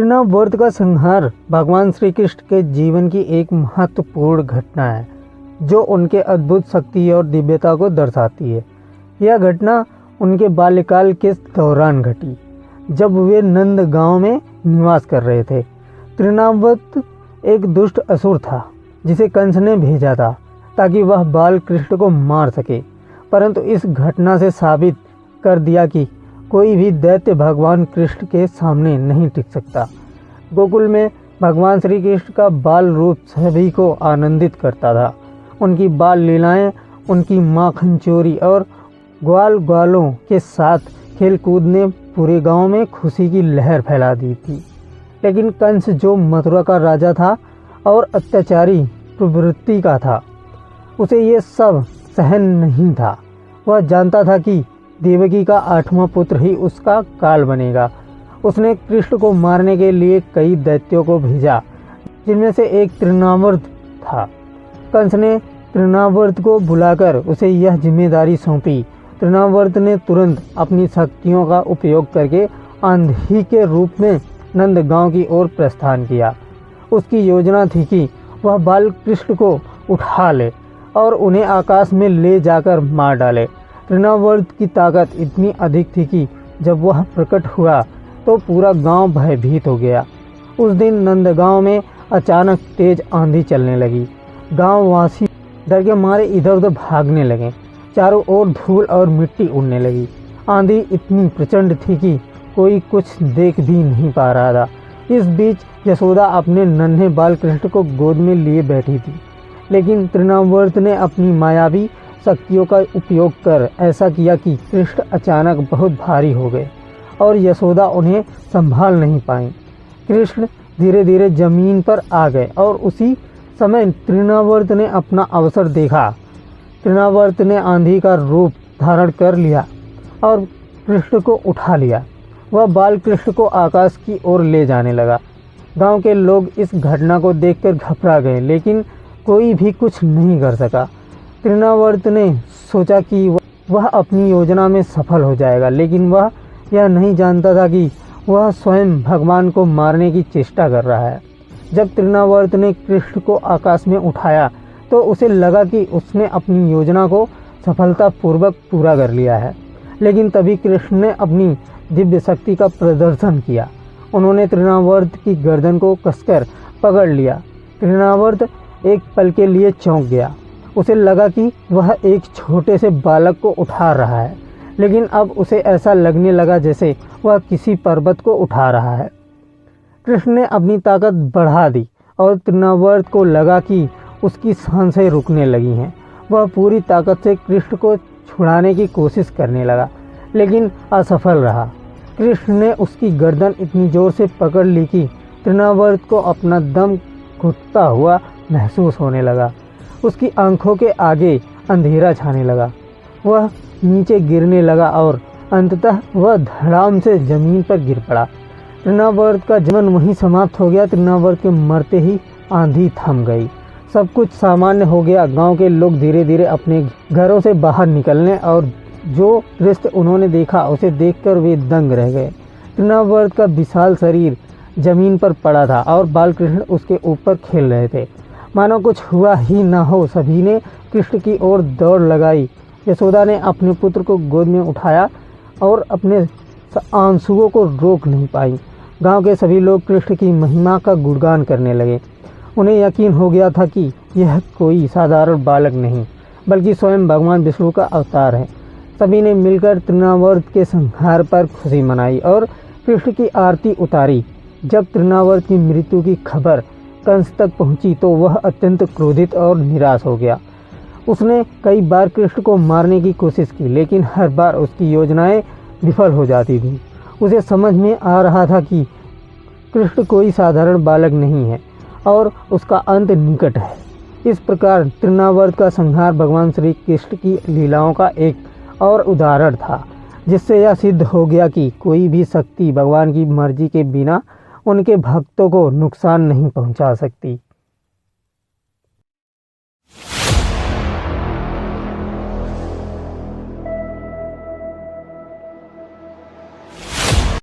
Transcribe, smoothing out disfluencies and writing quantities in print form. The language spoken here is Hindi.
तृणावर्त का संहार भगवान श्री कृष्ण के जीवन की एक महत्वपूर्ण घटना है जो उनके अद्भुत शक्ति और दिव्यता को दर्शाती है। यह घटना उनके बाल्यकाल के दौरान घटी जब वे नंद गांव में निवास कर रहे थे। तृणावर्त एक दुष्ट असुर था जिसे कंस ने भेजा था ताकि वह बाल कृष्ण को मार सके, परंतु इस घटना से साबित कर दिया कि कोई भी दैत्य भगवान कृष्ण के सामने नहीं टिक सकता। गोकुल में भगवान श्री कृष्ण का बाल रूप सभी को आनंदित करता था। उनकी बाल लीलाएं, उनकी माखन चोरी और ग्वाल ग्वालों के साथ खेल कूद ने पूरे गांव में खुशी की लहर फैला दी थी। लेकिन कंस जो मथुरा का राजा था और अत्याचारी प्रवृत्ति का था, उसे ये सब सहन नहीं था। वह जानता था कि देवकी का 8वां पुत्र ही उसका काल बनेगा। उसने कृष्ण को मारने के लिए कई दैत्यों को भेजा, जिनमें से एक तृणावर्त था। कंस ने तृणावर्त को बुलाकर उसे यह जिम्मेदारी सौंपी। तृणावर्त ने तुरंत अपनी शक्तियों का उपयोग करके आंधी के रूप में नंद गांव की ओर प्रस्थान किया। उसकी योजना थी कि वह बाल कृष्ण को उठा ले और उन्हें आकाश में ले जाकर मार डाले। तृणावर्त की ताकत इतनी अधिक थी कि जब वह प्रकट हुआ तो पूरा गांव भयभीत हो गया। उस दिन नंदगांव में अचानक तेज आंधी चलने लगी। गांववासी डर के मारे इधर उधर भागने लगे। चारों ओर धूल और मिट्टी उड़ने लगी। आंधी इतनी प्रचंड थी कि कोई कुछ देख भी नहीं पा रहा था। इस बीच यशोदा अपने नन्हे बाल कृष्ण को गोद में लिए बैठी थी, लेकिन तृणावर्त ने अपनी मायावी शक्तियों का उपयोग कर ऐसा किया कि कृष्ण अचानक बहुत भारी हो गए और यशोदा उन्हें संभाल नहीं पाई। कृष्ण धीरे धीरे जमीन पर आ गए और उसी समय तृणावर्त ने अपना अवसर देखा। तृणावर्त ने आंधी का रूप धारण कर लिया और कृष्ण को उठा लिया। वह बाल कृष्ण को आकाश की ओर ले जाने लगा। गांव के लोग इस घटना को देखकर घबरा गए, लेकिन कोई भी कुछ नहीं कर सका। तृणावर्त ने सोचा कि वह अपनी योजना में सफल हो जाएगा, लेकिन वह यह नहीं जानता था कि वह स्वयं भगवान को मारने की चेष्टा कर रहा है। जब तृणावर्त ने कृष्ण को आकाश में उठाया तो उसे लगा कि उसने अपनी योजना को सफलतापूर्वक पूरा कर लिया है, लेकिन तभी कृष्ण ने अपनी दिव्य शक्ति का प्रदर्शन किया। उन्होंने तृणावर्त की गर्दन को कसकर पकड़ लिया। तृणावर्त एक पल के लिए चौंक गया। उसे लगा कि वह एक छोटे से बालक को उठा रहा है, लेकिन अब उसे ऐसा लगने लगा जैसे वह किसी पर्वत को उठा रहा है। कृष्ण ने अपनी ताकत बढ़ा दी और तृणावर्त को लगा कि उसकी सांसें रुकने लगी हैं। वह पूरी ताकत से कृष्ण को छुड़ाने की कोशिश करने लगा, लेकिन असफल रहा। कृष्ण ने उसकी गर्दन इतनी जोर से पकड़ ली कि तृणावर्त को अपना दम घुटता हुआ महसूस होने लगा। उसकी आंखों के आगे अंधेरा छाने लगा। वह नीचे गिरने लगा और अंततः वह धड़ाम से जमीन पर गिर पड़ा। तृणावर्त का जीवन वहीं समाप्त हो गया। तृणावर्त के मरते ही आंधी थम गई। सब कुछ सामान्य हो गया। गांव के लोग धीरे धीरे अपने घरों से बाहर निकलने और जो दृश्य उन्होंने देखा उसे देखकर वे दंग रह गए। तृणावर्त का विशाल शरीर जमीन पर पड़ा था और बालकृष्ण उसके ऊपर खेल रहे थे, मानो कुछ हुआ ही ना हो। सभी ने कृष्ण की ओर दौड़ लगाई। यशोदा ने अपने पुत्र को गोद में उठाया और अपने आंसुओं को रोक नहीं पाई। गांव के सभी लोग कृष्ण की महिमा का गुणगान करने लगे। उन्हें यकीन हो गया था कि यह कोई साधारण बालक नहीं, बल्कि स्वयं भगवान विष्णु का अवतार है। सभी ने मिलकर तृणावर्त के संहार पर खुशी मनाई और कृष्ण की आरती उतारी। जब तृणावर्त की मृत्यु की खबर कंस तक पहुंची तो वह अत्यंत क्रोधित और निराश हो गया। उसने कई बार कृष्ण को मारने की कोशिश की, लेकिन हर बार उसकी योजनाएं विफल हो जाती थी। उसे समझ में आ रहा था कि कृष्ण कोई साधारण बालक नहीं है और उसका अंत निकट है। इस प्रकार तृणावर्त का संहार भगवान श्री कृष्ण की लीलाओं का एक और उदाहरण था, जिससे यह सिद्ध हो गया कि कोई भी शक्ति भगवान की मर्जी के बिना उनके भक्तों को नुकसान नहीं पहुंचा सकती।